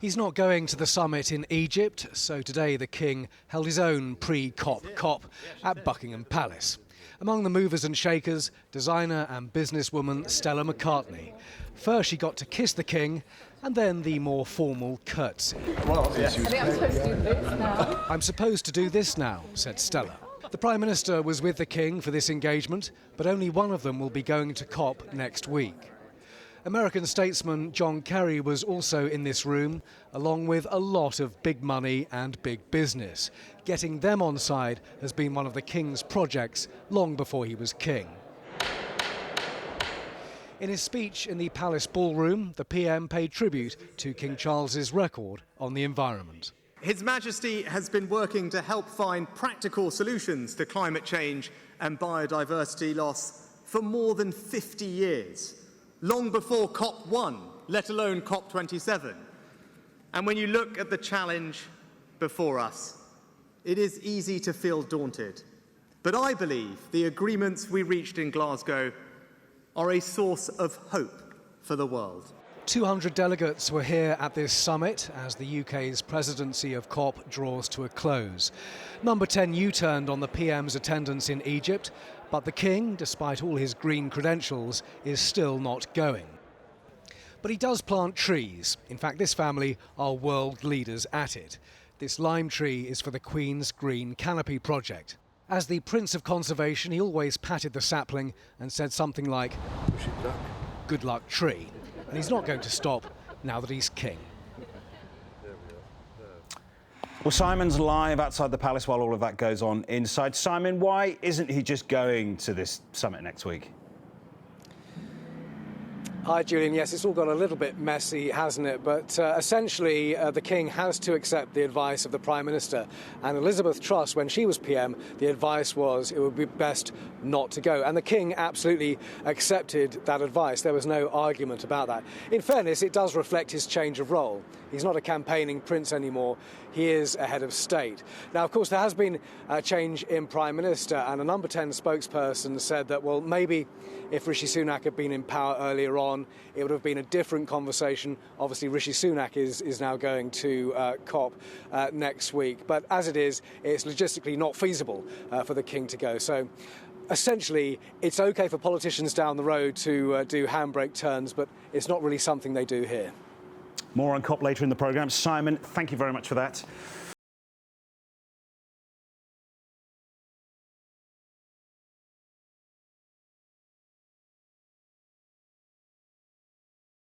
He's not going to the summit in Egypt, so today the King held his own pre-COP COP at Buckingham Palace. Among the movers and shakers, designer and businesswoman Stella McCartney. First she got to kiss the King, and then the more formal curtsy. I'm supposed to do this now, said Stella. The Prime Minister was with the King for this engagement, but only one of them will be going to COP next week. American statesman John Kerry was also in this room, along with a lot of big money and big business. Getting them on side has been one of the King's projects long before he was king. In his speech in the Palace Ballroom, the PM paid tribute to King Charles's record on the environment. His Majesty has been working to help find practical solutions to climate change and biodiversity loss for more than 50 years. Long before COP1, let alone COP27. And when you look at the challenge before us, it is easy to feel daunted. But I believe the agreements we reached in Glasgow are a source of hope for the world. 200 delegates were here at this summit as the UK's presidency of COP draws to a close. Number 10 U-turned on the PM's attendance in Egypt, but the King, despite all his green credentials, is still not going. But he does plant trees. In fact, this family are world leaders at it. This lime tree is for the Queen's Green Canopy project. As the Prince of Conservation, he always patted the sapling and said something like, "Good luck, tree." And he's not going to stop now that he's king. Well, Simon's live outside the palace while all of that goes on inside. Simon, why isn't he just going to this summit next week? Hi, Julian. Yes, it's all got a little bit messy, hasn't it? But essentially, the King has to accept the advice of the Prime Minister. And Elizabeth Truss, when she was PM, the advice was it would be best not to go. And the King absolutely accepted that advice. There was no argument about that. In fairness, it does reflect his change of role. He's not a campaigning prince anymore. He is a head of state. Now, of course, there has been a change in Prime Minister, and a Number 10 spokesperson said that, well, maybe if Rishi Sunak had been in power earlier on, it would have been a different conversation. Obviously, Rishi Sunak is now going to COP next week. But as it is, it's logistically not feasible for the King to go. So essentially, it's OK for politicians down the road to do handbrake turns, but it's not really something they do here. More on COP later in the programme. Simon, thank you very much for that.